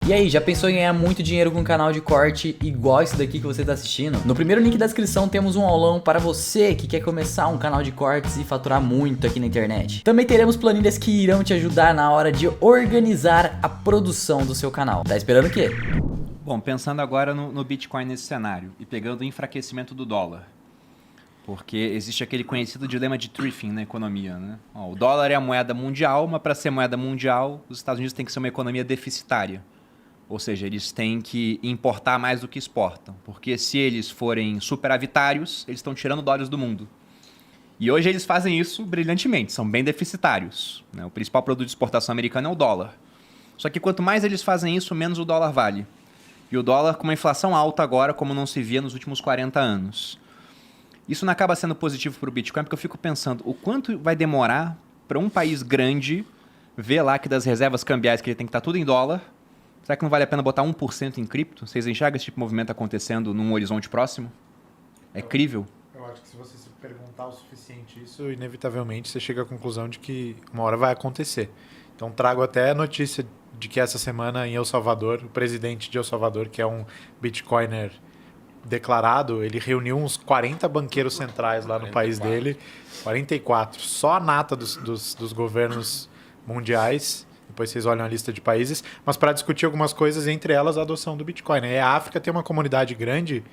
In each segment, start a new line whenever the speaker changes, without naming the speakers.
E aí, já pensou em ganhar muito dinheiro com um canal de corte igual esse daqui que você está assistindo? No primeiro link da descrição temos um aulão para você que quer começar um canal de cortes e faturar muito aqui na internet. Também teremos planilhas que irão te ajudar na hora de organizar a produção do seu canal. Tá esperando o quê?
Bom, pensando agora no Bitcoin nesse cenário e pegando o enfraquecimento do dólar. Porque existe aquele conhecido dilema de thrifting na economia, né? O dólar é a moeda mundial, mas para ser moeda mundial, os Estados Unidos têm que ser uma economia deficitária. Ou seja, eles têm que importar mais do que exportam. Porque se eles forem superavitários, eles estão tirando dólares do mundo. E hoje eles fazem isso brilhantemente, são bem deficitários, né? O principal produto de exportação americana é o dólar. Só que quanto mais eles fazem isso, menos o dólar vale. E o dólar com uma inflação alta agora, como não se via nos últimos 40 anos. Isso não acaba sendo positivo para o Bitcoin, porque eu fico pensando o quanto vai demorar para um país grande ver lá que das reservas cambiais que ele tem que estar tudo em dólar. Será que não vale a pena botar 1% em cripto? Vocês enxergam esse tipo de movimento acontecendo num horizonte próximo? É crível?
Eu acho que se você se perguntar o suficiente isso, inevitavelmente você chega à conclusão de que uma hora vai acontecer. Então trago até a notícia de que essa semana em El Salvador, o presidente de El Salvador, que é um Bitcoiner declarado, ele reuniu uns 40 banqueiros centrais lá 44. No país dele, 44, só a nata dos governos mundiais, depois vocês olham a lista de países, mas para discutir algumas coisas, entre elas a adoção do Bitcoin. E a África tem uma comunidade grande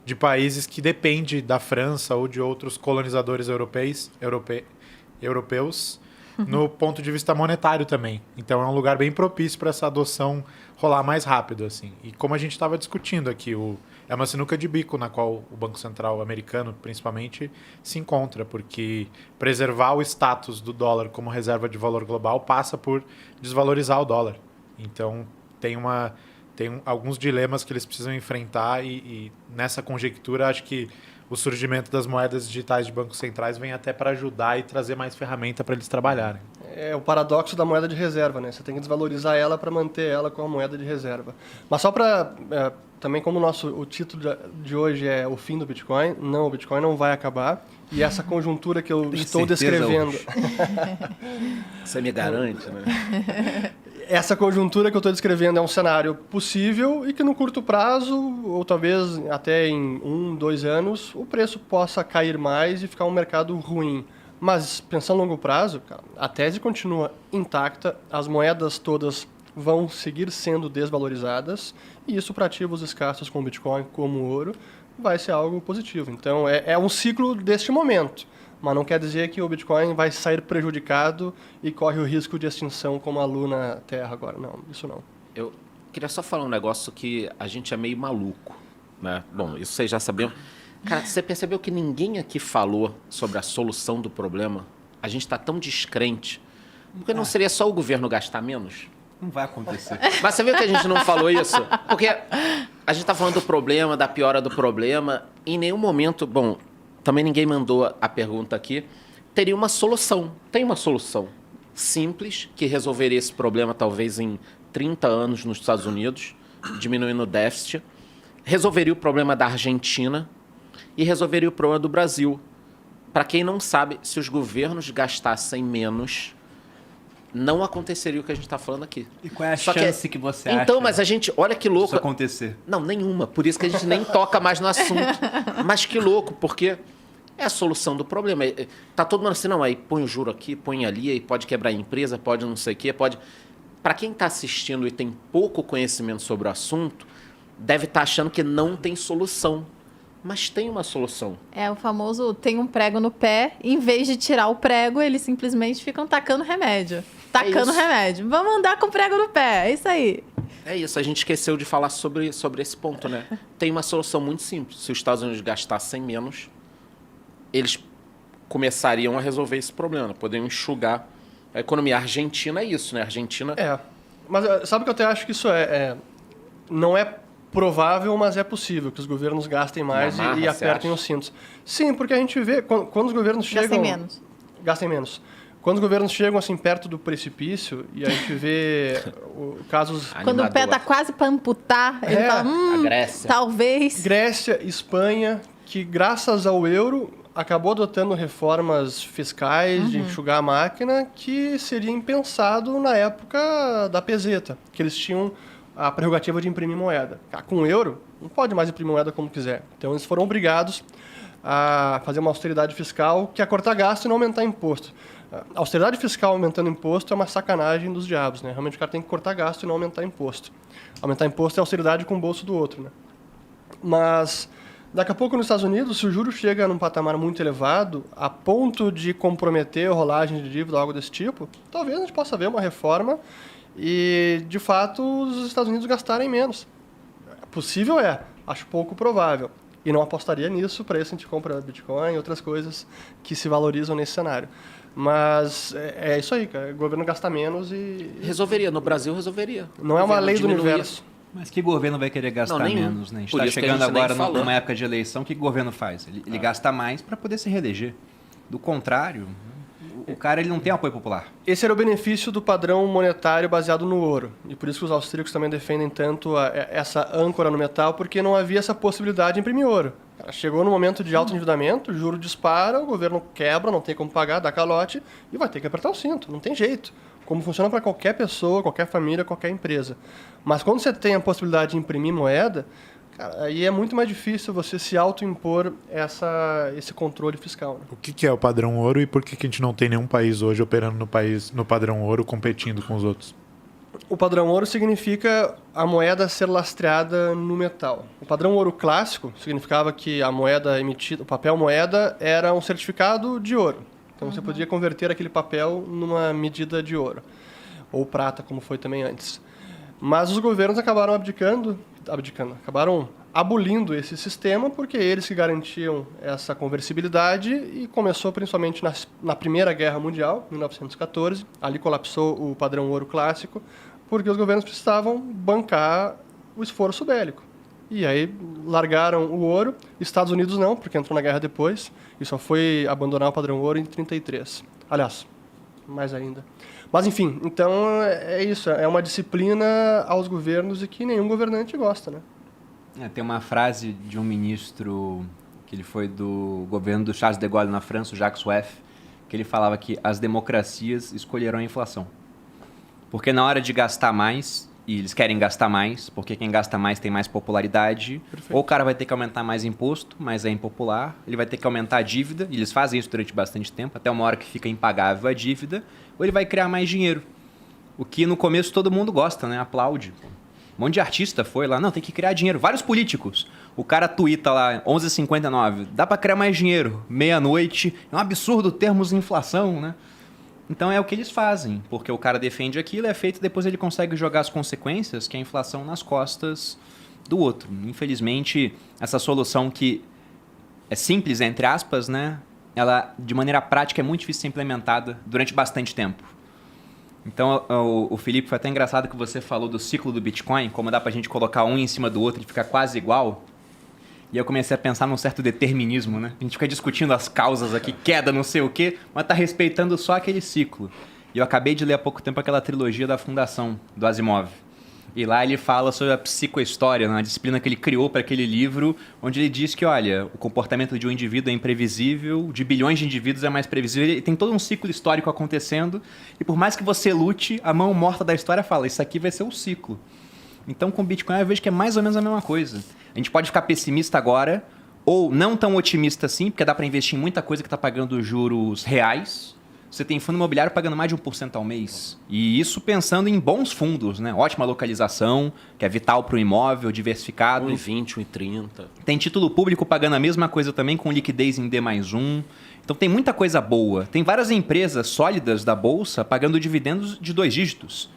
de países que depende da França ou de outros colonizadores europeus no ponto de vista monetário também. Então é um lugar bem propício para essa adoção rolar mais rápido, assim. E como a gente estava discutindo aqui, é uma sinuca de bico na qual o Banco Central americano, principalmente, se encontra, porque preservar o status do dólar como reserva de valor global passa por desvalorizar o dólar. Então tem alguns dilemas que eles precisam enfrentar e nessa conjectura acho que o surgimento das moedas digitais de bancos centrais vem até para ajudar e trazer mais ferramenta para eles trabalharem.
É o paradoxo da moeda de reserva, né? Você tem que desvalorizar ela para manter ela com a moeda de reserva. Mas só para... também como o título de hoje é o fim do Bitcoin, não, o Bitcoin não vai acabar. E essa conjuntura que eu estou descrevendo...
Você me garante, né?
Essa conjuntura que eu estou descrevendo é um cenário possível e que no curto prazo, ou talvez até em 1, 2 anos, o preço possa cair mais e ficar um mercado ruim. Mas, pensando a longo prazo, a tese continua intacta, as moedas todas vão seguir sendo desvalorizadas e isso para ativos escassos como o Bitcoin, como o ouro, vai ser algo positivo. Então, é um ciclo deste momento. Mas não quer dizer que o Bitcoin vai sair prejudicado e corre o risco de extinção como a Luna Terra agora. Não, isso não.
Eu queria só falar um negócio que a gente é meio maluco, né? Bom, isso vocês já sabiam. Cara, você percebeu que ninguém aqui falou sobre a solução do problema? A gente está tão descrente. Porque não seria só o governo gastar menos?
Não vai acontecer.
Mas você viu que a gente não falou isso? Porque a gente está falando do problema, da piora do problema. Em nenhum momento... Bom, também ninguém mandou a pergunta aqui. Teria uma solução. Tem uma solução simples que resolveria esse problema talvez em 30 anos nos Estados Unidos, diminuindo o déficit. Resolveria o problema da Argentina e resolveria o problema do Brasil. Para quem não sabe, se os governos gastassem menos, não aconteceria o que a gente está falando aqui.
E qual é a chance que você acha?
Então, mas a gente... Olha que louco.
Isso acontecer.
Não, nenhuma. Por isso que a gente nem toca mais no assunto. Mas que louco, porque é a solução do problema. Tá todo mundo assim, não, aí põe o juro aqui, põe ali, aí pode quebrar a empresa, pode não sei o quê, pode... Para quem está assistindo e tem pouco conhecimento sobre o assunto, deve estar achando que não tem solução. Mas tem uma solução.
É o famoso tem um prego no pé, em vez de tirar o prego, eles simplesmente ficam tacando remédio. Tacando remédio. Vamos andar com o prego no pé, é isso aí.
É isso, a gente esqueceu de falar sobre esse ponto, né? Tem uma solução muito simples. Se os Estados Unidos gastassem menos, eles começariam a resolver esse problema, poderiam enxugar a economia. A Argentina é isso, né? A Argentina...
Mas sabe que eu até acho que isso não é provável, mas é possível que os governos gastem mais e apertem os cintos. Sim, porque a gente vê, quando os governos chegam... Gastem menos. Quando os governos chegam assim perto do precipício e a gente vê casos...
Quando o pé está quase para amputar, ele fala,
a Grécia.
Talvez...
Grécia, Espanha, que graças ao euro acabou adotando reformas fiscais de enxugar a máquina que seria impensado na época da peseta, que eles tinham a prerrogativa de imprimir moeda. Com o euro, não pode mais imprimir moeda como quiser. Então, eles foram obrigados a fazer uma austeridade fiscal que é cortar gasto e não aumentar imposto. A austeridade fiscal aumentando imposto é uma sacanagem dos diabos, né? Realmente o cara tem que cortar gasto e não aumentar imposto. Aumentar imposto é austeridade com o bolso do outro, né? Mas daqui a pouco nos Estados Unidos, se o juro chega num patamar muito elevado, a ponto de comprometer a rolagem de dívida ou algo desse tipo, talvez a gente possa ver uma reforma e, de fato, os Estados Unidos gastarem menos. Possível acho pouco provável. E não apostaria nisso, para isso a gente compra Bitcoin e outras coisas que se valorizam nesse cenário. Mas é isso aí, cara. O governo gasta menos e...
Resolveria, no Brasil resolveria.
Não é uma lei do
diminuía.
universo.
Mas que governo vai querer gastar
Não, nenhum.
menos, né? A gente
Por
está
isso que a
chegando
gente nem
agora
falou.
numa época de eleição, o que o governo faz? Ele gasta mais para poder se reeleger. Do contrário, o cara ele não tem apoio popular.
Esse era o benefício do padrão monetário baseado no ouro. E por isso que os austríacos também defendem tanto essa âncora no metal, porque não havia essa possibilidade de imprimir ouro. Chegou no momento de alto endividamento, o juro dispara, o governo quebra, não tem como pagar, dá calote e vai ter que apertar o cinto. Não tem jeito. Como funciona para qualquer pessoa, qualquer família, qualquer empresa. Mas quando você tem a possibilidade de imprimir moeda, cara, aí é muito mais difícil você se autoimpor esse controle fiscal. Né?
O que é o padrão ouro e por que a gente não tem nenhum país hoje operando no padrão ouro, competindo com os outros?
O padrão ouro significa a moeda ser lastreada no metal. O padrão ouro clássico significava que a moeda emitida, o papel moeda, era um certificado de ouro. Então você podia converter aquele papel numa medida de ouro. Ou prata, como foi também antes. Mas os governos acabaram acabaram abolindo esse sistema porque eles que garantiam essa conversibilidade e começou principalmente na Primeira Guerra Mundial, 1914. Ali colapsou o padrão ouro clássico porque os governos precisavam bancar o esforço bélico. E aí largaram o ouro, Estados Unidos não, porque entrou na guerra depois e só foi abandonar o padrão ouro em 1933. Aliás, mais ainda. Mas enfim, então é isso, é uma disciplina aos governos e que nenhum governante gosta, né?
Tem uma frase de um ministro que ele foi do governo do Charles de Gaulle na França, o Jacques Rueff, que ele falava que as democracias escolherão a inflação. Porque na hora de gastar mais, e eles querem gastar mais, porque quem gasta mais tem mais popularidade,
Perfeito.
ou o cara vai ter que aumentar mais imposto, mas é impopular, ele vai ter que aumentar a dívida, e eles fazem isso durante bastante tempo, até uma hora que fica impagável a dívida, ou ele vai criar mais dinheiro. O que no começo todo mundo gosta, né? Aplaude. Um monte de artista foi lá, não, tem que criar dinheiro. Vários políticos. O cara tuita lá, 11h59, dá pra criar mais dinheiro. Meia-noite, é um absurdo termos inflação, né? Então é o que eles fazem, porque o cara defende aquilo, é feito, depois ele consegue jogar as consequências, que é a inflação, nas costas do outro. Infelizmente, essa solução que é simples, entre aspas, né? Ela, de maneira prática, é muito difícil de ser implementada durante bastante tempo. Então, o Felipe, foi até engraçado que você falou do ciclo do Bitcoin, como dá pra gente colocar um em cima do outro e ficar quase igual. E eu comecei a pensar num certo determinismo, né? A gente fica discutindo as causas aqui, queda, não sei o quê, mas tá respeitando só aquele ciclo. E eu acabei de ler há pouco tempo aquela trilogia da Fundação, do Asimov. E lá ele fala sobre a psicohistória, uma disciplina que ele criou para aquele livro, onde ele diz que, olha, o comportamento de um indivíduo é imprevisível, de bilhões de indivíduos é mais previsível, ele tem todo um ciclo histórico acontecendo, e por mais que você lute, a mão morta da história fala, isso aqui vai ser o ciclo. Então com o Bitcoin eu vejo que é mais ou menos a mesma coisa. A gente pode ficar pessimista agora, ou não tão otimista assim, porque dá para investir em muita coisa que está pagando juros reais. Você tem fundo imobiliário pagando mais de 1% ao mês. E isso pensando em bons fundos, né? Ótima localização, que é vital para o imóvel, diversificado.
1,20, 1,30.
Tem título público pagando a mesma coisa também, com liquidez em D+1. Então tem muita coisa boa. Tem várias empresas sólidas da Bolsa pagando dividendos de 2 dígitos.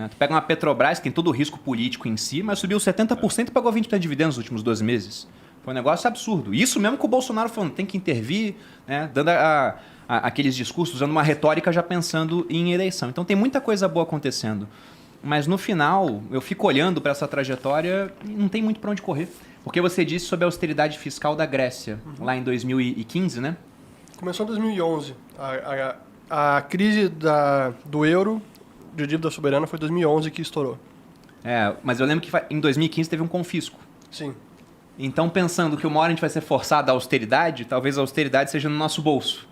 Tu pega uma Petrobras, que tem todo o risco político em si, mas subiu 70% e pagou 20% de dividendos nos últimos 12 meses. Foi um negócio absurdo. Isso mesmo com o Bolsonaro falando, tem que intervir, né? Dando aqueles discursos, usando uma retórica já pensando em eleição. Então tem muita coisa boa acontecendo. Mas no final, eu fico olhando para essa trajetória e não tem muito para onde correr. Porque você disse sobre a austeridade fiscal da Grécia, lá em 2015, né?
Começou em 2011. A crise do euro de dívida soberana foi 2011 que estourou.
Mas eu lembro que em 2015 teve um confisco.
Sim.
Então, pensando que uma hora a gente vai ser forçado à austeridade, talvez a austeridade seja no nosso bolso.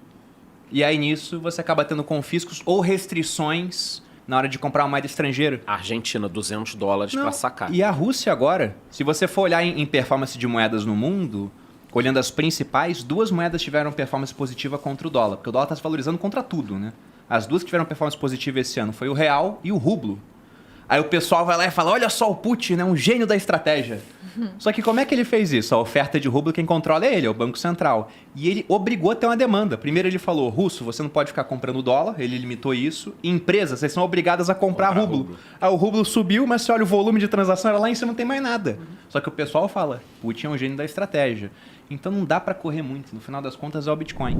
E aí, nisso, você acaba tendo confiscos ou restrições na hora de comprar uma moeda estrangeira.
A Argentina, $200
Não.
para sacar.
E a Rússia agora, se você for olhar em performance de moedas no mundo, olhando as principais, 2 moedas tiveram performance positiva contra o dólar, porque o dólar está se valorizando contra tudo, né? As 2 que tiveram performance positiva esse ano foi o real e o rublo. Aí o pessoal vai lá e fala, olha só o Putin, né? Um gênio da estratégia. Só que como é que ele fez isso? A oferta de rublo quem controla é ele, é o Banco Central. E ele obrigou a ter uma demanda. Primeiro ele falou, russo, você não pode ficar comprando dólar, ele limitou isso. E empresas, vocês são obrigadas a comprar rublo. Aí o rublo subiu, mas você olha o volume de transação, era lá em cima não tem mais nada. Só que o pessoal fala, Putin é um gênio da estratégia. Então não dá para correr muito, no final das contas é o Bitcoin.